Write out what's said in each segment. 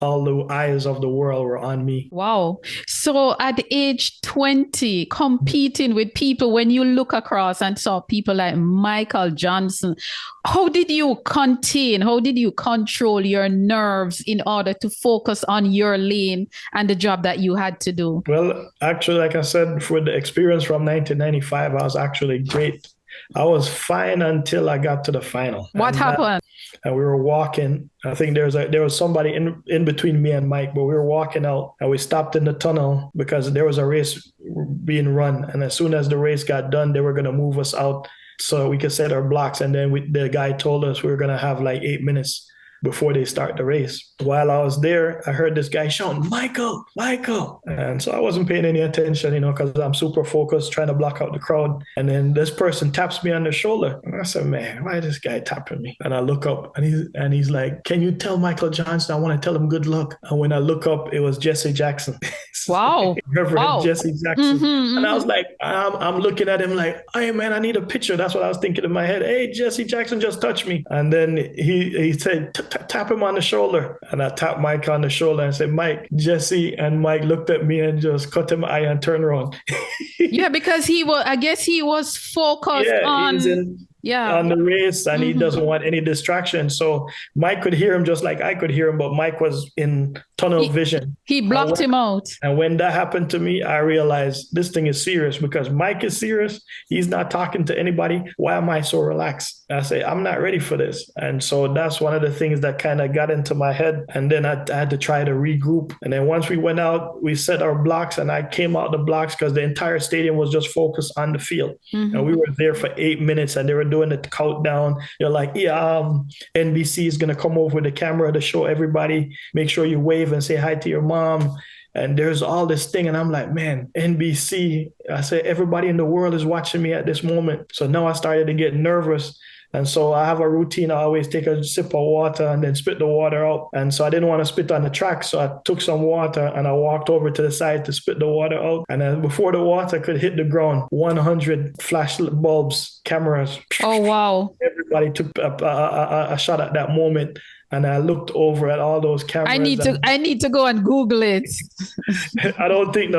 all the eyes of the world were on me. Wow. So at age 20, competing with people, when you look across and saw people like Michael Johnson, how did you control your nerves in order to focus on your lane and the job that you had to do? Well, actually, like I said, for the experience from 1995, I was actually great. I was fine until I got to the final, What happened? and we were walking. I think there was somebody in between me and Mike, but we were walking out and we stopped in the tunnel because there was a race being run. And as soon as the race got done, they were going to move us out so we could set our blocks. And then the guy told us we were going to have like 8 minutes before they start the race. While I was there, I heard this guy shouting, Michael, Michael. And so I wasn't paying any attention, because I'm super focused, trying to block out the crowd. And then this person taps me on the shoulder. And I said, man, why is this guy tapping me? And I look up and he's like, can you tell Michael Johnson I want to tell him good luck? And when I look up, it was Jesse Jackson. Wow. Reverend Wow. Jesse Jackson. Mm-hmm, And I mm-hmm. was like, I'm looking at him like, hey man, I need a picture. That's what I was thinking in my head. Hey, Jesse Jackson just touched me. And then he said, tap him on the shoulder. And I tapped Mike on the shoulder and said, Mike, Jesse. And Mike looked at me and just cut him eye and turned around. Yeah, because I guess he was focused Yeah, he's on, in yeah. on the race and he Mm-hmm. doesn't want any distraction. So Mike could hear him just like I could hear him, but Mike was in tunnel He, vision. he And blocked him out. when that happened to me, I realized this thing is serious because Mike is serious. He's not talking to anybody. Why am I so relaxed? I say, I'm not ready for this. And so that's one of the things that kind of got into my head. And then I had to try to regroup. And then once we went out, we set our blocks and I came out the blocks because the entire stadium was just focused on the field. And we Mm-hmm. were there for 8 minutes and they were doing the countdown. They're like, yeah, NBC is going to come over with the camera to show everybody. Make sure you wave and say hi to your mom. And there's all this thing. And I'm like, man, NBC. I said, everybody in the world is watching me at this moment. So now I started to get nervous. And so I have a routine. I always take a sip of water and then spit the water out. And so I didn't want to spit on the track. So I took some water and I walked over to the side to spit the water out. And then before the water could hit the ground, 100 flash bulbs, cameras, Oh, wow. everybody took a shot at that moment. And I looked over at all those cameras and I need to go and Google it. I don't think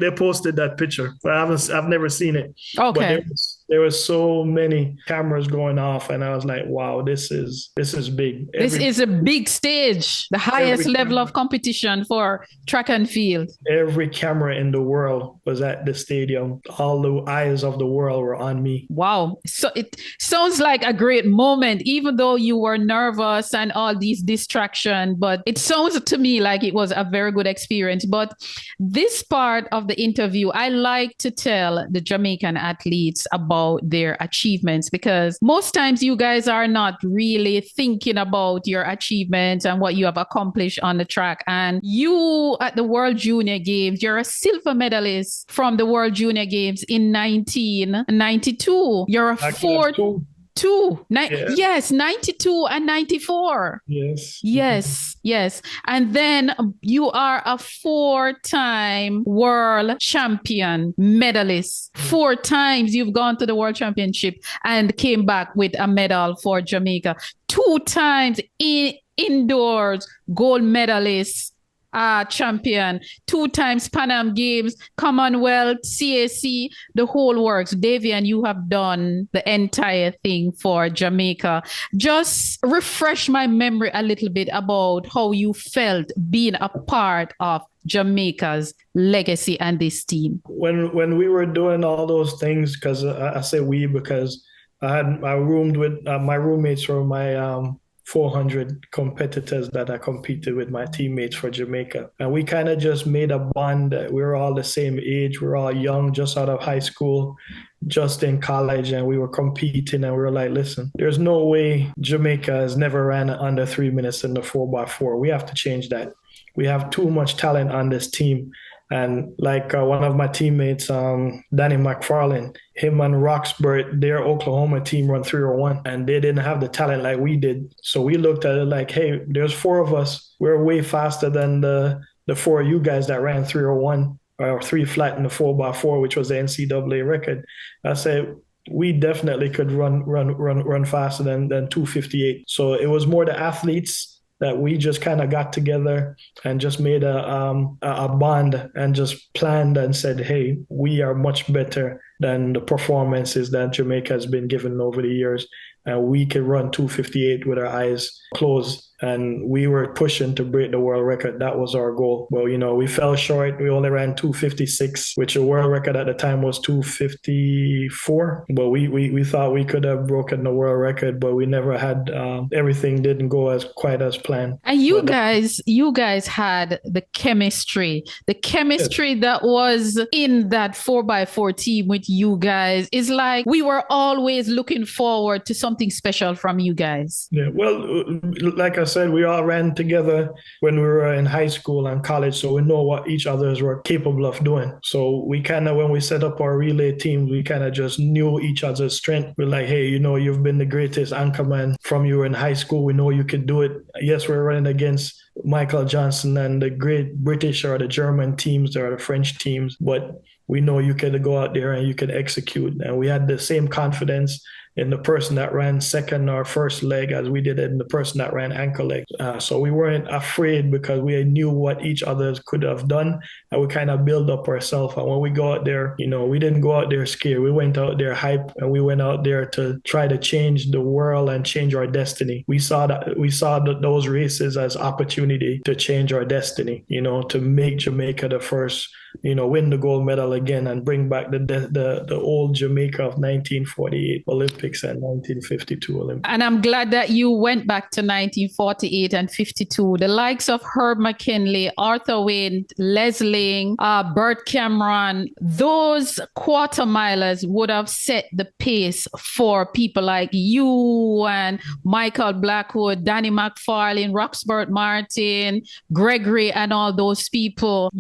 they posted that picture. I've never seen it. But Okay. there was so many cameras going off, and I was like, wow, this is big. This is a big stage, the highest Every level camera, of competition for track and field. every camera in the world was at the stadium. All the eyes of the world were on me. Wow. So it sounds like a great moment, even though you were nervous and all these distractions, but it sounds to me like it was a very good experience. But this part of the interview, I like to tell the Jamaican athletes about their achievements because most times you guys are not really thinking about your achievements and what you have accomplished on the track. And you at the World Junior Games, you're a silver medalist from the World Junior Games in 1992. You're a Actually, that's fourth. two. Yeah. Yes, 92 and 94. Yes. Yes, yes. And then you are a four-time world champion medalist. Four times you've gone to the world championship and came back with a medal for Jamaica. Two times indoors gold medalist, champion, two times Pan Am Games, Commonwealth, CAC, the whole works. Davian, you have done the entire thing for Jamaica. Just refresh my memory a little bit about how you felt being a part of Jamaica's legacy and this team. When we were doing all those things, because I say we because I roomed with my roommates were my 400 competitors that I competed with my teammates for Jamaica. And we kind of just made a bond. We were all the same age. We were all young, just out of high school, just in college, and we were competing. And we were like, listen, there's no way Jamaica has never ran under 3 minutes in the 4x4. We have to change that. We have too much talent on this team. And like one of my teammates, Danny McFarlane, him and Roxbert, their Oklahoma team run 301, and they didn't have the talent like we did. So we looked at it like, hey, there's four of us. We're way faster than the four of you guys that ran 301 or three flat in the 4x4, which was the NCAA record. I said, we definitely could run faster than 258. So it was more the athletes that we just kind of got together and just made a bond and just planned and said, hey, we are much better than the performances that Jamaica has been given over the years. We could run 258 with our eyes closed. And we were pushing to break the world record. That was our goal. Well, we fell short. We only ran 256, which the world record at the time was 254. But we thought we could have broken the world record, but we never had. Everything didn't go as quite as planned. And you guys had the chemistry that was in that 4x4 team with you guys. It's like we were always looking forward to something special from you guys. Yeah, well, like I said, we all ran together when we were in high school and college, so we know what each others were capable of doing. So we kind of, when we set up our relay team, we kind of just knew each other's strength. We're like, hey, you've been the greatest anchorman from you were in high school. We know you could do it. Yes, we're running against Michael Johnson and the great British or the German teams or the French teams, but we know you could go out there and you could execute. And we had the same confidence in the person that ran second or first leg as we did in the person that ran anchor leg. So we weren't afraid because we knew what each other could have done, and we kind of build up ourselves. And when we go out there, we didn't go out there scared. We went out there hype, and we went out there to try to change the world and change our destiny. We saw those races as opportunity to change our destiny, to make Jamaica the first, win the gold medal again and bring back the old Jamaica of 1948 Olympics and 1952 Olympics. And I'm glad that you went back to 1948 and 52. The likes of Herb McKinley, Arthur Wayne, Leslie, Bert Cameron, those quarter milers would have set the pace for people like you and Michael Blackwood, Danny McFarlane, Roxbert Martin, Gregory, and all those people.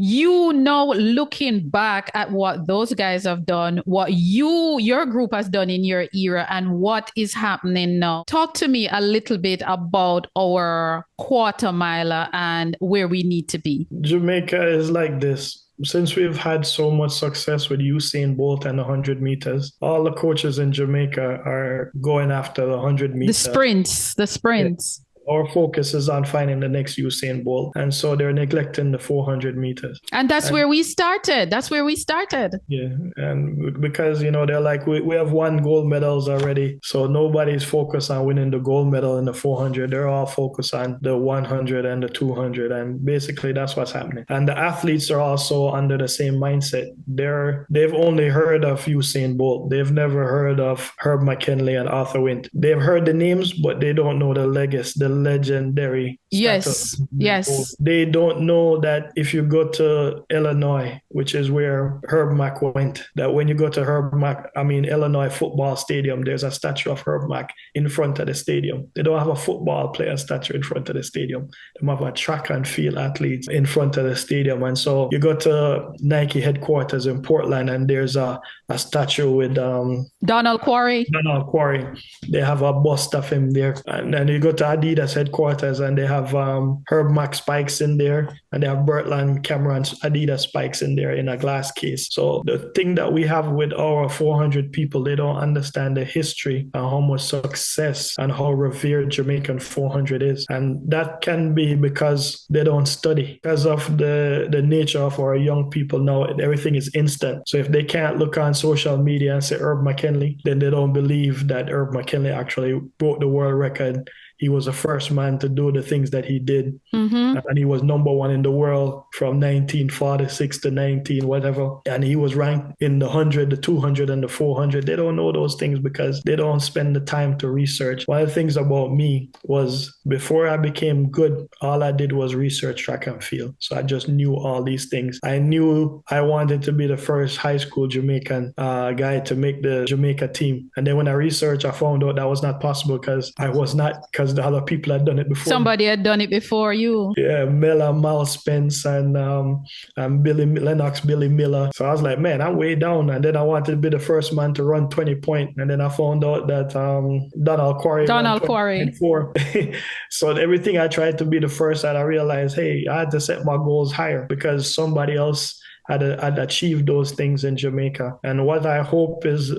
Looking back at what those guys have done, what your group has done in your era, and what is happening now. Talk to me a little bit about our quarter miler and where we need to be. Jamaica is like this. Since we've had so much success with Usain Bolt and the 100 meters, all the coaches in Jamaica are going after the 100 meters. The sprints. Yeah. Our focus is on finding the next Usain Bolt. And so they're neglecting the 400 meters. And that's where we started. Yeah. And because, they're like, we have won gold medals already. So nobody's focused on winning the gold medal in the 400. They're all focused on the 100 and the 200. And basically that's what's happening. And the athletes are also under the same mindset. They've only heard of Usain Bolt. They've never heard of Herb McKinley and Arthur Wint. They've heard the names, but they don't know the legacy, the legendary status. Yes. They don't know that if you go to Illinois, which is where Herb Mack went, that when you go to Illinois football stadium, there's a statue of Herb Mack in front of the stadium. They don't have a football player statue in front of the stadium. They have a track and field athletes in front of the stadium. And so you go to Nike headquarters in Portland and there's a statue with Donald Quarry. They have a bust of him there. And then you go to Adidas headquarters and they have Herb Mack spikes in there, and they have Bertland Cameron's Adidas spikes in there in a glass case. So the thing that we have with our 400 people, they don't understand the history and how much success and how revered Jamaican 400 is. And that can be because they don't study. Because of the nature of our young people now, everything is instant. So if they can't look on social media and say Herb McKinley, then they don't believe that Herb McKinley actually broke the world record. He was the first man to do the things that he did. Mm-hmm. And he was number one in the world from 1946 to 19 whatever. And he was ranked in the 100, the 200, and the 400. They don't know those things because they don't spend the time to research. One of the things about me was before I became good, all I did was research track and field. So I just knew all these things. I knew I wanted to be the first high school Jamaican guy to make the Jamaica team. And then when I researched, I found out that was not possible because the other people had done it before. Somebody had done it before you. Yeah, Miller, Mal Spence, and Billy Miller. So I was like, man, I'm way down. And then I wanted to be the first man to run 20 point. And then I found out that Donald Quarry. So everything I tried to be the first, and I realized, hey, I had to set my goals higher because somebody else had achieved those things in Jamaica. And what I hope is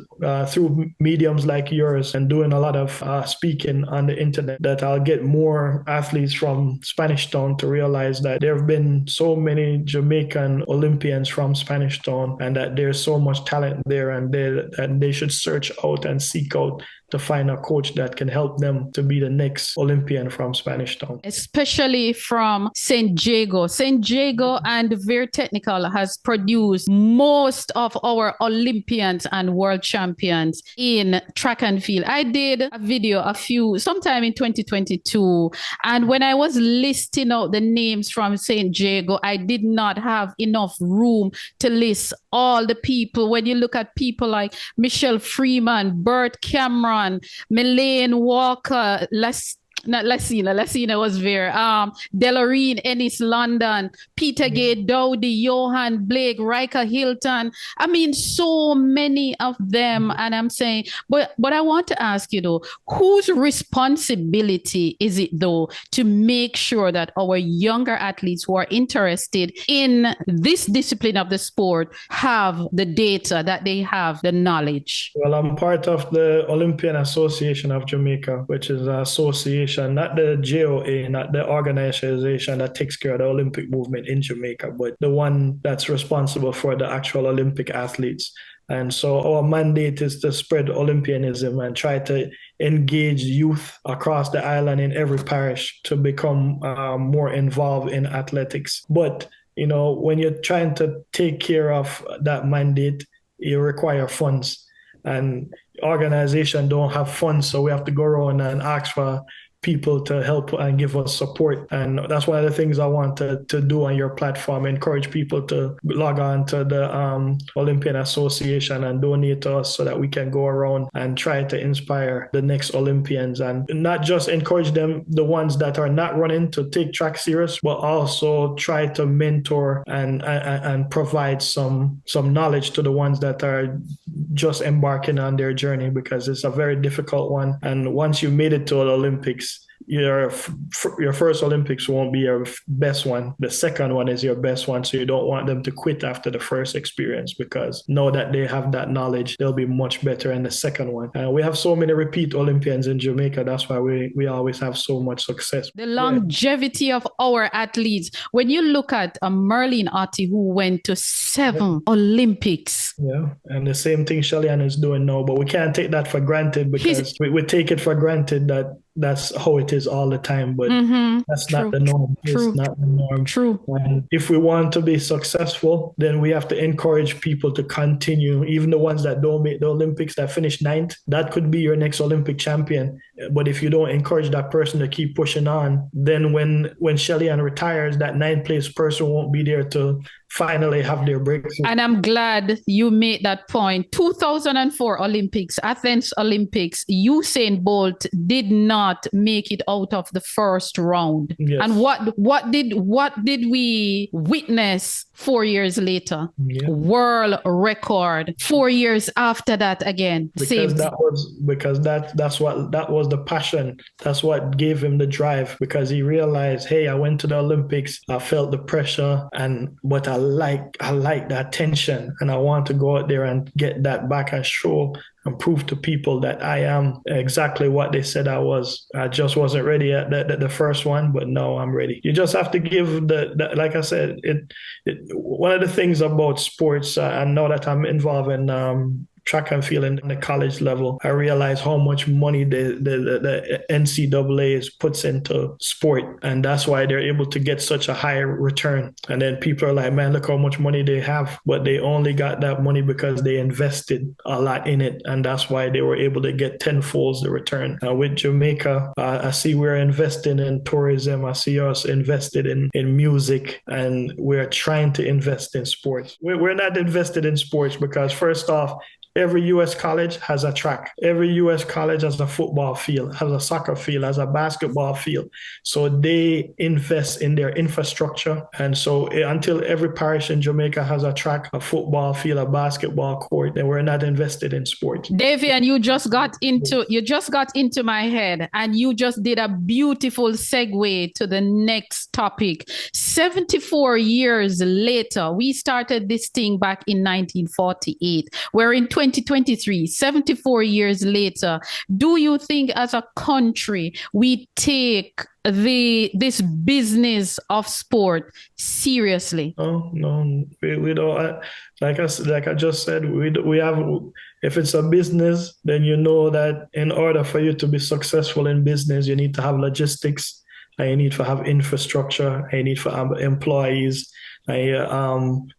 through mediums like yours and doing a lot of speaking on the internet, that I'll get more athletes from Spanish Town to realize that there have been so many Jamaican Olympians from Spanish Town, and that there's so much talent there, and they should search out and seek out to find a coach that can help them to be the next Olympian from Spanish Town. Especially from St. Jago. St. Jago and Very Technical has produced most of our Olympians and world champions in track and field. I did a video sometime in 2022. And when I was listing out the names from St. Jago, I did not have enough room to list all the people. When you look at people like Michelle Freeman, Bert Cameron, Melaine Walker, Lassina was there. Delorine, Ennis London, Peter Gay, Dowdy, Johan Blake, Riker Hilton. I mean, so many of them. And I'm saying, but I want to ask you though, whose responsibility is it though to make sure that our younger athletes who are interested in this discipline of the sport have the data, that they have the knowledge? Well, I'm part of the Olympian Association of Jamaica, which is an association, not the JOA, not the organization that takes care of the Olympic movement in Jamaica, but the one that's responsible for the actual Olympic athletes. And so our mandate is to spread Olympianism and try to engage youth across the island in every parish to become more involved in athletics. But, when you're trying to take care of that mandate, you require funds. And organizations don't have funds, so we have to go around and ask for people to help and give us support. And that's one of the things I want to do on your platform, encourage people to log on to the Olympian Association and donate to us so that we can go around and try to inspire the next Olympians, and not just encourage them, the ones that are not running, to take track serious, but also try to mentor and provide some knowledge to the ones that are just embarking on their journey, because it's a very difficult one. And once you made it to the Olympics, your first Olympics won't be your best one. The second one is your best one. So you don't want them to quit after the first experience, because know that they have that knowledge, they'll be much better in the second one. We have so many repeat Olympians in Jamaica. That's why we always have so much success. The longevity of our athletes. When you look at Merlin Otti, who went to 7 Olympics. Yeah, and the same thing Shellyan is doing now, but we can't take that for granted, because we take it for granted that that's how it is all the time, but that's not the norm. It's not the norm. True. And if we want to be successful, then we have to encourage people to continue, even the ones that don't make the Olympics, that finish 9th. That could be your next Olympic champion. But if you don't encourage that person to keep pushing on, then when Shellyan retires, that 9th place person won't be there to finally have their breakthrough. And I'm glad you made that point. 2004 Olympics, Athens Olympics, Usain Bolt did not make it out of the first round. Yes. And what did we witness 4 years later? Yeah. World record. 4 years after that again. Because that was the passion. That's what gave him the drive, because he realized, hey, I went to the Olympics, I felt the pressure, but I like that tension, and I want to go out there and get that back and show and prove to people that I am exactly what they said I was. I just wasn't ready at the first one, but now I'm ready. You just have to give the like I said, one of the things about sports, and now that I'm involved in track and field in the college level, I realize how much money the NCAA puts into sport, and that's why they're able to get such a high return. And then people are like, man, look how much money they have, but they only got that money because they invested a lot in it, and that's why they were able to get tenfold the return. With Jamaica, I see we're investing in tourism, I see us invested in music, and we're trying to invest in sports. We're not invested in sports because, first off, Every US college has a track. Every US college has a football field, has a soccer field, has a basketball field. So they invest in their infrastructure. And so until every parish in Jamaica has a track, a football field, a basketball court, then we're not invested in sport. Davian, you just got into my head, and you just did a beautiful segue to the next topic. 74 years later, we started this thing back in 1948. We're in 2023, 74 years later. Do you think as a country we take this business of sport seriously? No, no, we don't. Like I just said, we have. If it's a business, then you know that in order for you to be successful in business, you need to have logistics, and you need to have infrastructure, and you need to have employees, and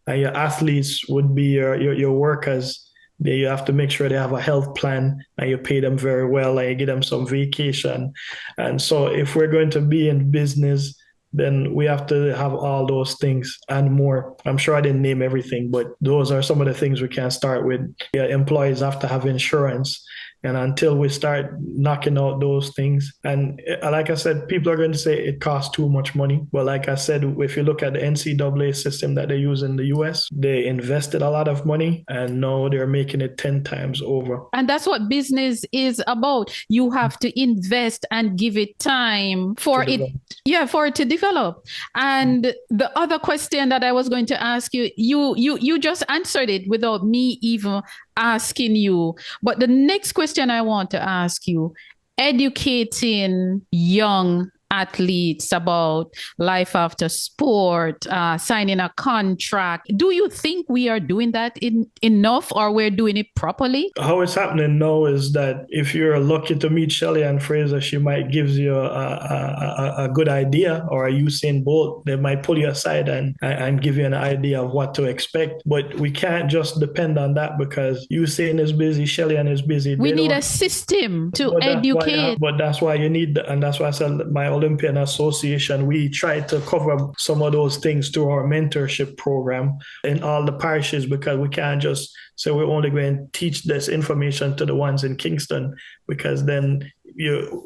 your athletes would be your workers. You have to make sure they have a health plan and you pay them very well and you give them some vacation. And so if we're going to be in business, then we have to have all those things and more. I'm sure I didn't name everything, but those are some of the things we can start with. Yeah, employees have to have insurance. And until we start knocking out those things, and like I said, people are going to say it costs too much money. But like I said, if you look at the NCAA system that they use in the US, they invested a lot of money and now they're making it 10 times over. And that's what business is about. You have to invest and give it time for it. Yeah, for it to develop. And the other question that I was going to ask you, you just answered it without me even asking you. But the next question I want to ask you, educating young athletes about life after sport, signing a contract. Do you think we are doing that enough, or we're doing it properly? How it's happening now is that if you're lucky to meet Shelly and Fraser, she might give you a good idea, or a Usain Bolt, they might pull you aside and give you an idea of what to expect. But we can't just depend on that because Usain is busy, Shelly is busy. We need a system to educate. But that's why you need, and that's why I said my Olympian Association, we try to cover some of those things through our mentorship program in all the parishes, because we can't just say we're only going to teach this information to the ones in Kingston, because then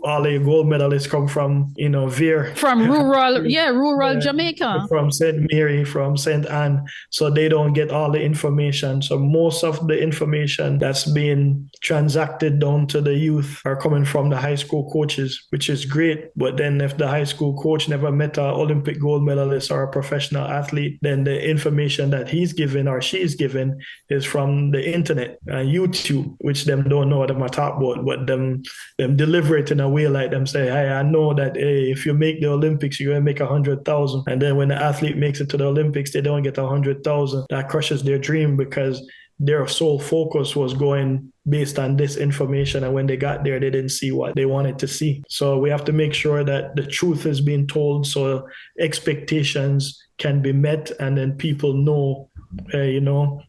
all your gold medalists come from, Veer. From rural Jamaica. From St. Mary, from St. Anne. So they don't get all the information. So most of the information that's being transacted down to the youth are coming from the high school coaches, which is great. But then if the high school coach never met an Olympic gold medalist or a professional athlete, then the information that he's given or she's given is from the internet and YouTube, which them don't know them are top about, but them deliver it in a way like them say, hey, I know that if you make the Olympics, you're going to make 100,000. And then when the athlete makes it to the Olympics, they don't get 100,000. That crushes their dream because their sole focus was going based on this information. And when they got there, they didn't see what they wanted to see. So we have to make sure that the truth is being told so expectations can be met, and then people know,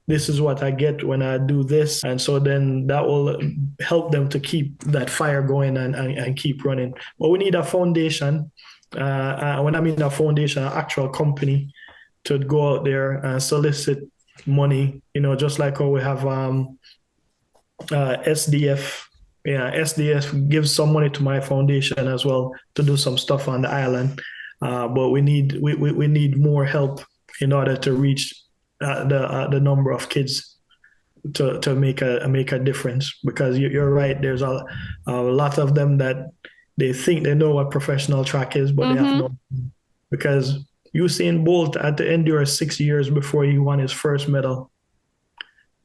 this is what I get when I do this. And so then that will help them to keep that fire going and keep running. But we need a foundation. When I mean a foundation, an actual company to go out there and solicit money, just like how we have SDF. Yeah, SDF gives some money to my foundation as well to do some stuff on the island. But we need more help in order to reach the number of kids to make a difference. Because you're right, there's a lot of them that they think they know what professional track is, but they have no. Because Usain Bolt at the end, you're 6 years before he won his first medal.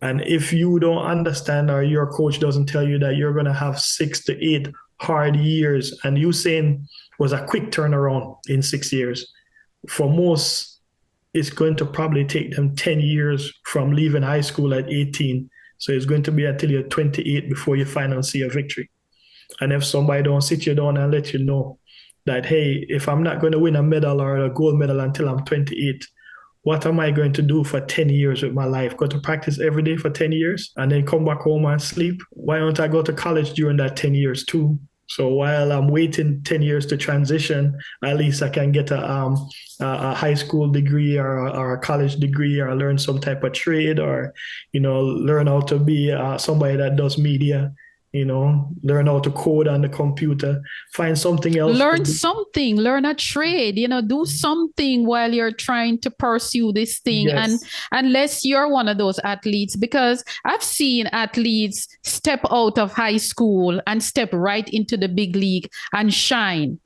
And if you don't understand, or your coach doesn't tell you that you're going to have 6 to 8 hard years, and Usain was a quick turnaround in 6 years. For most, it's going to probably take them 10 years from leaving high school at 18. So it's going to be until you're 28 before you finally see a victory. And if somebody don't sit you down and let you know that, hey, if I'm not going to win a medal or a gold medal until I'm 28, what am I going to do for 10 years with my life? Go to practice every day for 10 years and then come back home and sleep? Why don't I go to college during that 10 years too? So while I'm waiting 10 years to transition, at least I can get a high school degree or a college degree or learn some type of trade or, learn how to be somebody that does media, learn how to code on the computer, find something else to Learn do. something, learn a trade, do something while you're trying to pursue this thing. And Yes. unless you're one of those athletes, because I've seen athletes step out of high school and step right into the big league and shine.